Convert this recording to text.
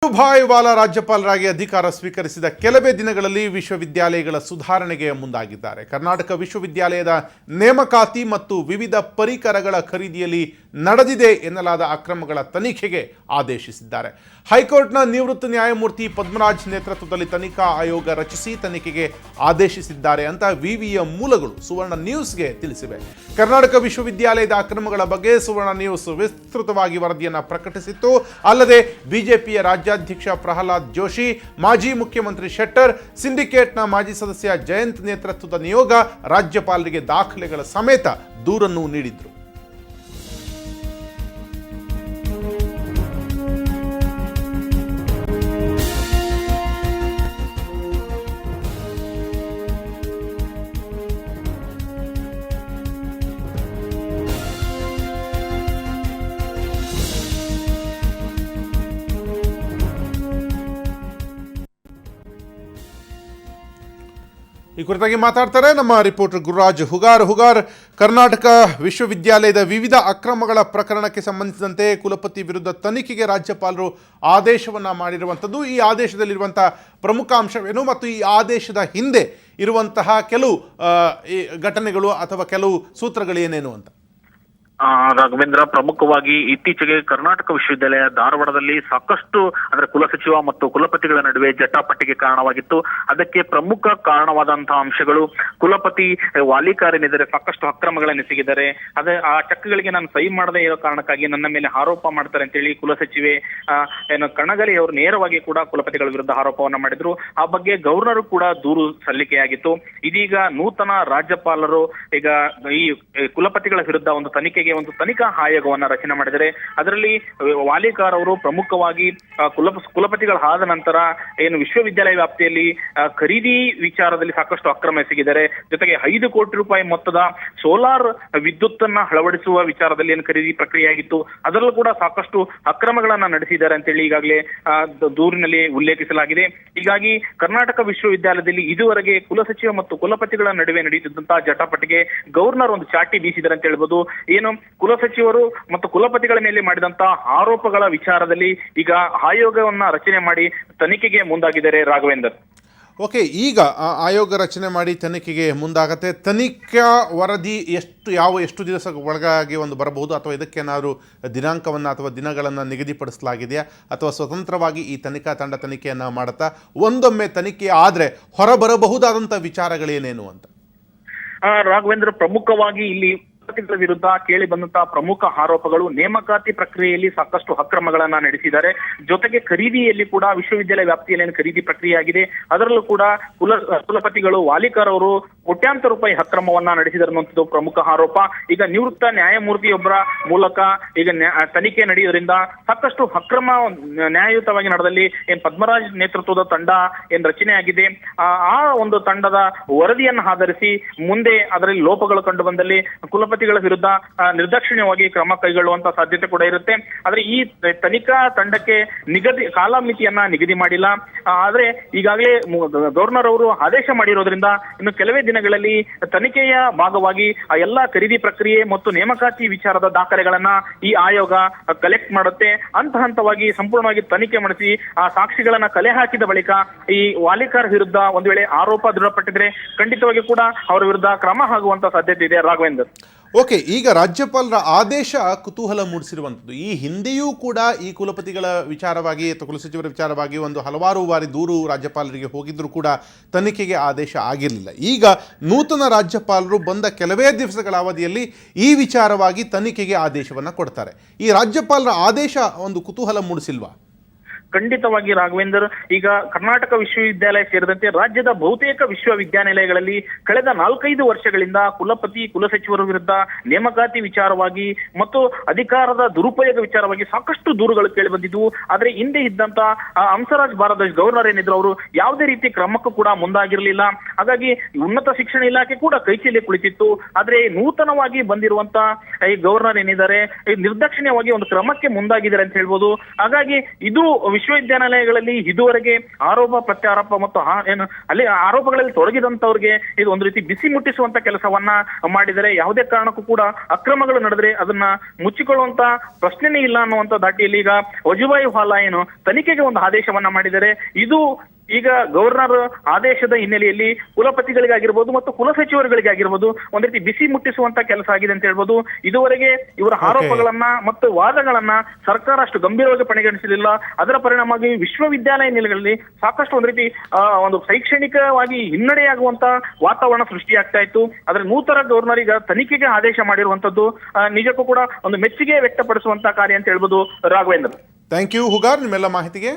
ವಜುಭಾಯಿ ವಾಲಾ ರಾಜ್ಯಪಾಲರಾಗಿ ಅಧಿಕಾರ ಸ್ವೀಕರಿಸಿದ ಕೆಲವೇ ದಿನಗಳಲ್ಲಿ ವಿಶ್ವವಿದ್ಯಾಲಯಗಳ ಸುಧಾರಣೆಗೆ ಮುಂದಾಗಿದ್ದಾರೆ. ಕರ್ನಾಟಕ ವಿಶ್ವವಿದ್ಯಾಲಯದ ನೇಮಕಾತಿ ಮತ್ತು ವಿವಿಧ ಪರಿಕರಗಳ ಖರೀದಿಯಲ್ಲಿ ನಡೆದಿದೆ ಎನ್ನಲಾದ ಅಕ್ರಮಗಳ ತನಿಖೆಗೆ ಆದೇಶಿಸಿದ್ದಾರೆ. ಹೈಕೋರ್ಟ್ನ ನಿವೃತ್ತ ನ್ಯಾಯಮೂರ್ತಿ ಪದ್ಮರಾಜ್ ನೇತೃತ್ವದಲ್ಲಿ ತನಿಖಾ ಆಯೋಗ ರಚಿಸಿ ತನಿಖೆಗೆ ಆದೇಶಿಸಿದ್ದಾರೆ ಅಂತ ವಿವಿಯ ಮೂಲಗಳು ಸುವರ್ಣ ನ್ಯೂಸ್ಗೆ ತಿಳಿಸಿವೆ. ಕರ್ನಾಟಕ ವಿಶ್ವವಿದ್ಯಾಲಯದ ಅಕ್ರಮಗಳ ಬಗ್ಗೆ ಸುವರ್ಣ ನ್ಯೂಸ್ ವಿಸ್ತೃತವಾಗಿ ವರದಿಯನ್ನು ಪ್ರಕಟಿಸಿತ್ತು. ಅಲ್ಲದೆ ಬಿಜೆಪಿಯ ರಾಜ್ಯಾಧ್ಯಕ್ಷ ಪ್ರಹ್ಲಾದ್ ಜೋಶಿ, ಮಾಜಿ ಮುಖ್ಯಮಂತ್ರಿ ಶೆಟ್ಟರ್, ಸಿಂಡಿಕೇಟ್ನ ಮಾಜಿ ಸದಸ್ಯ ಜಯಂತ್ ನೇತೃತ್ವದ ನಿಯೋಗ ರಾಜ್ಯಪಾಲರಿಗೆ ದಾಖಲೆಗಳ ಸಮೇತ ದೂರನ್ನು ನೀಡಿದ್ರು. ಈ ಕುರಿತಾಗಿ ಮಾತಾಡ್ತಾರೆ ನಮ್ಮ ರಿಪೋರ್ಟರ್ ಗುರುರಾಜ್ ಹುಗಾರ್. ಕರ್ನಾಟಕ ವಿಶ್ವವಿದ್ಯಾಲಯದ ವಿವಿಧ ಅಕ್ರಮಗಳ ಪ್ರಕರಣಕ್ಕೆ ಸಂಬಂಧಿಸಿದಂತೆ ಕುಲಪತಿ ವಿರುದ್ಧ ತನಿಖೆಗೆ ರಾಜ್ಯಪಾಲರು ಆದೇಶವನ್ನು ಮಾಡಿರುವಂಥದ್ದು. ಈ ಆದೇಶದಲ್ಲಿರುವಂತಹ ಪ್ರಮುಖ ಅಂಶವೇನು ಮತ್ತು ಈ ಆದೇಶದ ಹಿಂದೆ ಇರುವಂತಹ ಕೆಲವು ಘಟನೆಗಳು ಅಥವಾ ಕೆಲವು ಸೂತ್ರಗಳು ಏನೇನು ಅಂತ? ರಾಘವೇಂದ್ರ, ಪ್ರಮುಖವಾಗಿ ಇತ್ತೀಚೆಗೆ ಕರ್ನಾಟಕ ವಿಶ್ವವಿದ್ಯಾಲಯ ಧಾರವಾಡದಲ್ಲಿ ಸಾಕಷ್ಟು ಅಂದ್ರೆ ಕುಲಸಚಿವ ಮತ್ತು ಕುಲಪತಿಗಳ ನಡುವೆ ಜಟಾಪಟಿಗೆ ಕಾರಣವಾಗಿತ್ತು. ಅದಕ್ಕೆ ಪ್ರಮುಖ ಕಾರಣವಾದಂತಹ ಅಂಶಗಳು, ಕುಲಪತಿ ವಾಲಿಕಾರನಿದ್ದಾರೆ ಸಾಕಷ್ಟು ಅಕ್ರಮಗಳನ್ನೆಸಗಿದ್ದಾರೆ. ಆ ಚೆಕ್ಗಳಿಗೆ ನಾನು ಸಹಿ ಮಾಡದೇ ಇರೋ ಕಾರಣಕ್ಕಾಗಿ ನನ್ನ ಮೇಲೆ ಆರೋಪ ಮಾಡ್ತಾರೆ ಅಂತೇಳಿ ಕುಲಸಚಿವೆ ಕಣಗಲಿ ಅವರು ನೇರವಾಗಿ ಕೂಡ ಕುಲಪತಿಗಳ ವಿರುದ್ಧ ಆರೋಪವನ್ನ ಮಾಡಿದ್ರು. ಆ ಬಗ್ಗೆ ಗವರ್ನರ್ ಕೂಡ ದೂರು ಸಲ್ಲಿಕೆಯಾಗಿತ್ತು. ಇದೀಗ ನೂತನ ರಾಜ್ಯಪಾಲರು ಈಗ ಈ ಕುಲಪತಿಗಳ ವಿರುದ್ಧ ಒಂದು ತನಿಖಾ ಆಯೋಗವನ್ನ ರಚನೆ ಮಾಡಿದರೆ ಅದರಲ್ಲಿ ವಾಲಿಕಾರ್ ಅವರು ಪ್ರಮುಖವಾಗಿ ಕುಲಪತಿಗಳಾದ ನಂತರ ಏನು ವಿಶ್ವವಿದ್ಯಾಲಯ ವ್ಯಾಪ್ತಿಯಲ್ಲಿ ಖರೀದಿ ವಿಚಾರದಲ್ಲಿ ಸಾಕಷ್ಟು ಅಕ್ರಮ ಎಸಗಿದ್ದಾರೆ. ಜೊತೆಗೆ 5 ಕೋಟಿ ರೂಪಾಯಿ ಮೊತ್ತದ ಸೋಲಾರ್ ವಿದ್ಯುತ್ ಅನ್ನ ಅಳವಡಿಸುವ ವಿಚಾರದಲ್ಲಿ ಏನು ಖರೀದಿ ಪ್ರಕ್ರಿಯೆ ಆಗಿತ್ತು ಅದರಲ್ಲೂ ಕೂಡ ಸಾಕಷ್ಟು ಅಕ್ರಮಗಳನ್ನ ನಡೆಸಿದ್ದಾರೆ ಅಂತೇಳಿ ಈಗಾಗಲೇ ದೂರಿನಲ್ಲಿ ಉಲ್ಲೇಖಿಸಲಾಗಿದೆ. ಹೀಗಾಗಿ ಕರ್ನಾಟಕ ವಿಶ್ವವಿದ್ಯಾಲಯದಲ್ಲಿ ಇದುವರೆಗೆ ಕುಲಸಚಿವ ಮತ್ತು ಕುಲಪತಿಗಳ ನಡುವೆ ನಡೆಯುತ್ತಿದ್ದಂತಹ ಜಟಾಪಟಿಗೆ ಗವರ್ನರ್ ಒಂದು ಚಾಟಿ ಬೀಸಿದ್ದಾರೆ ಅಂತ ಹೇಳ್ಬೋದು. ಏನು ಕುಲಸಚಿವರು ಮತ್ತು ಕುಲಪತಿಗಳ ಮೇಲೆ ಮಾಡಿದಂತಹ ಆರೋಪಗಳ ವಿಚಾರದಲ್ಲಿ ಈಗ ಆಯೋಗವನ್ನ ರಚನೆ ಮಾಡಿ ತನಿಖೆಗೆ ಮುಂದಾಗಿದ್ದಾರೆ ರಾಘವೇಂದರ್. ಓಕೆ, ಈಗ ಆಯೋಗ ರಚನೆ ಮಾಡಿ ತನಿಖೆಗೆ ಮುಂದಾಗತ್ತೆ. ತನಿಖಾ ವರದಿ ಎಷ್ಟು ದಿವಸ ಒಳಗಾಗಿ ಒಂದು ಬರಬಹುದು ಅಥವಾ ಇದಕ್ಕೇನಾದರೂ ದಿನಾಂಕವನ್ನು ಅಥವಾ ದಿನಗಳನ್ನು ನಿಗದಿಪಡಿಸಲಾಗಿದೆಯಾ ಅಥವಾ ಸ್ವತಂತ್ರವಾಗಿ ಈ ತನಿಖಾ ತಂಡ ತನಿಖೆಯನ್ನು ಮಾಡುತ್ತಾ? ಒಂದೊಮ್ಮೆ ತನಿಖೆ ಆದರೆ ಹೊರಬರಬಹುದಾದಂಥ ವಿಚಾರಗಳೇನೇನು ಅಂತ? ರಾಘವೇಂದ್ರ, ಪ್ರಮುಖವಾಗಿ ಇಲ್ಲಿ ವಿರುದ್ಧ ಕೇಳಿ ಬಂದಂತಹ ಪ್ರಮುಖ ಆರೋಪಗಳು ನೇಮಕಾತಿ ಪ್ರಕ್ರಿಯೆಯಲ್ಲಿ ಸಾಕಷ್ಟು ಅಕ್ರಮಗಳನ್ನ ನಡೆಸಿದ್ದಾರೆ. ಜೊತೆಗೆ ಖರೀದಿಯಲ್ಲಿ ಕೂಡ ವಿಶ್ವವಿದ್ಯಾಲಯ ವ್ಯಾಪ್ತಿಯಲ್ಲಿ ಖರೀದಿ ಪ್ರಕ್ರಿಯೆ ಆಗಿದೆ. ಅದರಲ್ಲೂ ಕೂಡ ಕುಲಪತಿಗಳು ವಾಲಿಕಾರ್ ಅವರು ಕೋಟ್ಯಾಂತರ ರೂಪಾಯಿ ಅಕ್ರಮವನ್ನ ನಡೆಸಿದರುವಂತದ್ದು ಪ್ರಮುಖ ಆರೋಪ. ಈಗ ನಿವೃತ್ತ ನ್ಯಾಯಮೂರ್ತಿಯೊಬ್ಬರ ಮೂಲಕ ಈಗ ತನಿಖೆ ನಡೆಯುವುದರಿಂದ ಸಾಕಷ್ಟು ಅಕ್ರಮ ನ್ಯಾಯಯುತವಾಗಿ ನಡೆದಲ್ಲಿ ಪದ್ಮರಾಜ್ ನೇತೃತ್ವದ ತಂಡ ರಚನೆ ಆಗಿದೆ. ಆ ಒಂದು ತಂಡದ ವರದಿಯನ್ನು ಆಧರಿಸಿ ಮುಂದೆ ಅದರಲ್ಲಿ ಲೋಪಗಳು ಕಂಡು ಬಂದಲ್ಲಿ ಕುಲಪತಿಗಳ ವಿರುದ್ಧ ನಿರ್ದಾಕ್ಷಿಣ್ಯವಾಗಿ ಕ್ರಮ ಕೈಗೊಳ್ಳುವಂತ ಸಾಧ್ಯತೆ ಕೂಡ ಇರುತ್ತೆ. ಆದ್ರೆ ಈ ತನಿಖಾ ತಂಡಕ್ಕೆ ಕಾಲಮಿತಿಯನ್ನ ನಿಗದಿ ಮಾಡಿಲ್ಲ. ಆದ್ರೆ ಈಗಾಗಲೇ ಗವರ್ನರ್ ಅವರು ಆದೇಶ ಮಾಡಿರೋದ್ರಿಂದ ಇನ್ನು ಕೆಲವೇ ದಿನಗಳಲ್ಲಿ ತನಿಖೆಯ ಭಾಗವಾಗಿ ಆ ಎಲ್ಲಾ ಖರೀದಿ ಪ್ರಕ್ರಿಯೆ ಮತ್ತು ನೇಮಕಾತಿ ವಿಚಾರದ ದಾಖಲೆಗಳನ್ನ ಈ ಆಯೋಗ ಕಲೆಕ್ಟ್ ಮಾಡುತ್ತೆ. ಹಂತ ಹಂತವಾಗಿ ಸಂಪೂರ್ಣವಾಗಿ ತನಿಖೆ ಮಾಡಿಸಿ ಆ ಸಾಕ್ಷಿಗಳನ್ನ ಕಲೆ ಹಾಕಿದ ಬಳಿಕ ಈ ವಾಲಿಕಾರ್ ವಿರುದ್ಧ ಒಂದು ವೇಳೆ ಆರೋಪ ದೃಢಪಟ್ಟಿದ್ರೆ ಖಂಡಿತವಾಗಿ ಕೂಡ ಅವರ ವಿರುದ್ಧ ಕ್ರಮ ಆಗುವಂತ ಸಾಧ್ಯತೆ ಇದೆ ರಾಘವೇಂದರ್. ಓಕೆ, ಈಗ ರಾಜ್ಯಪಾಲರ ಆದೇಶ ಕುತೂಹಲ ಮೂಡಿಸಿರುವಂಥದ್ದು. ಈ ಹಿಂದೆಯೂ ಕೂಡ ಈ ಕುಲಪತಿಗಳ ವಿಚಾರವಾಗಿ ಅಥವಾ ಕುಲಸಚಿವರ ವಿಚಾರವಾಗಿ ಒಂದು ಹಲವಾರು ಬಾರಿ ದೂರು ರಾಜ್ಯಪಾಲರಿಗೆ ಹೋಗಿದ್ದರೂ ಕೂಡ ತನಿಖೆಗೆ ಆದೇಶ ಆಗಿರಲಿಲ್ಲ. ಈಗ ನೂತನ ರಾಜ್ಯಪಾಲರು ಬಂದ ಕೆಲವೇ ದಿವಸಗಳ ಅವಧಿಯಲ್ಲಿ ಈ ವಿಚಾರವಾಗಿ ತನಿಖೆಗೆ ಆದೇಶವನ್ನು ಕೊಡ್ತಾರೆ. ಈ ರಾಜ್ಯಪಾಲರ ಆದೇಶ ಒಂದು ಕುತೂಹಲ ಮೂಡಿಸಿಲ್ವಾ? ಖಂಡಿತವಾಗಿ ರಾಘವೇಂದರ್, ಈಗ ಕರ್ನಾಟಕ ವಿಶ್ವವಿದ್ಯಾಲಯ ಸೇರಿದಂತೆ ರಾಜ್ಯದ ಬಹುತೇಕ ವಿಶ್ವವಿದ್ಯಾನಿಲಯಗಳಲ್ಲಿ ಕಳೆದ 4-5 ವರ್ಷಗಳಿಂದ ಕುಲಸಚಿವರ ವಿರುದ್ಧ ನೇಮಕಾತಿ ವಿಚಾರವಾಗಿ ಮತ್ತು ಅಧಿಕಾರದ ದುರುಪಯೋಗ ವಿಚಾರವಾಗಿ ಸಾಕಷ್ಟು ದೂರುಗಳು ಕೇಳಿ ಬಂದಿದ್ವು. ಆದ್ರೆ ಹಿಂದೆ ಇದ್ದಂತ ಹಂಸರಾಜ್ ಭಾರದ್ವಾಜ್ ಗವರ್ನರ್ ಏನಿದ್ರು ಅವರು ಯಾವುದೇ ರೀತಿ ಕ್ರಮಕ್ಕೂ ಕೂಡ ಮುಂದಾಗಿರಲಿಲ್ಲ. ಹಾಗಾಗಿ ಉನ್ನತ ಶಿಕ್ಷಣ ಇಲಾಖೆ ಕೂಡ ಕೈಚೆಲ್ಲಿ ಕುಳಿತಿತ್ತು. ಆದ್ರೆ ನೂತನವಾಗಿ ಬಂದಿರುವಂತ ಈ ಗವರ್ನರ್ ಏನಿದ್ದಾರೆ ನಿರ್ದಾಕ್ಷಿಣ್ಯವಾಗಿ ಒಂದು ಕ್ರಮಕ್ಕೆ ಮುಂದಾಗಿದ್ದಾರೆ ಅಂತ ಹೇಳ್ಬೋದು. ಹಾಗಾಗಿ ಇದು ವಿಶ್ವವಿದ್ಯಾನಿಲಯಗಳಲ್ಲಿ ಇದುವರೆಗೆ ಆರೋಪ ಪ್ರತ್ಯಾರೋಪ ಮತ್ತು ಏನು ಅಲ್ಲಿ ಆರೋಪಗಳಲ್ಲಿ ತೊಡಗಿದಂತವ್ರಿಗೆ ಇದು ಒಂದು ರೀತಿ ಬಿಸಿ ಮುಟ್ಟಿಸುವಂತ ಕೆಲಸವನ್ನ ಮಾಡಿದರೆ, ಯಾವುದೇ ಕಾರಣಕ್ಕೂ ಕೂಡ ಅಕ್ರಮಗಳು ನಡೆದ್ರೆ ಅದನ್ನ ಮುಚ್ಚಿಕೊಳ್ಳುವಂತ ಪ್ರಶ್ನೆನೇ ಇಲ್ಲ ಅನ್ನುವಂತ ದಾಟಿಯಲ್ಲಿ ಈಗ ವಜುಭಾಯಿ ವಾಲಾ ಏನು ತನಿಖೆಗೆ ಒಂದು ಆದೇಶವನ್ನ ಮಾಡಿದರೆ, ಇದು ಈಗ ಗವರ್ನರ್ ಆದೇಶದ ಹಿನ್ನೆಲೆಯಲ್ಲಿ ಕುಲಪತಿಗಳಿಗಾಗಿರ್ಬೋದು ಮತ್ತು ಕುಲಸಚಿವರುಗಳಿಗಾಗಿರ್ಬೋದು ಒಂದ್ ರೀತಿ ಬಿಸಿ ಮುಟ್ಟಿಸುವಂತ ಕೆಲಸ ಆಗಿದೆ ಅಂತ ಹೇಳ್ಬೋದು. ಇದುವರೆಗೆ ಇವರ ಆರೋಪಗಳನ್ನ ಮತ್ತು ವಾದಗಳನ್ನ ಸರ್ಕಾರ ಅಷ್ಟು ಗಂಭೀರವಾಗಿ ಪರಿಗಣಿಸಲಿಲ್ಲ. ಅದರ ಪರಿಣಾಮವಾಗಿ ವಿಶ್ವವಿದ್ಯಾಲಯಗಳಲ್ಲಿ ಸಾಕಷ್ಟು ಒಂದ್ ರೀತಿ ಒಂದು ಶೈಕ್ಷಣಿಕವಾಗಿ ಹಿನ್ನಡೆಯಾಗುವಂತ ವಾತಾವರಣ ಸೃಷ್ಟಿಯಾಗ್ತಾ ಇತ್ತು. ಆದ್ರೆ ನೂತನ ಗವರ್ನರ್ ಈಗ ತನಿಖೆಗೆ ಆದೇಶ ಮಾಡಿರುವಂತದ್ದು ನಿಜಕ್ಕೂ ಕೂಡ ಒಂದು ಮೆಚ್ಚುಗೆ ವ್ಯಕ್ತಪಡಿಸುವಂತ ಕಾರ್ಯ ಅಂತ ಹೇಳ್ಬೋದು. ರಾಘವೇಂದ್ರ, ಥ್ಯಾಂಕ್ ಯು ಹುಗಾರ್, ನಿಮ್ಮೆಲ್ಲ ಮಾಹಿತಿಗೆ.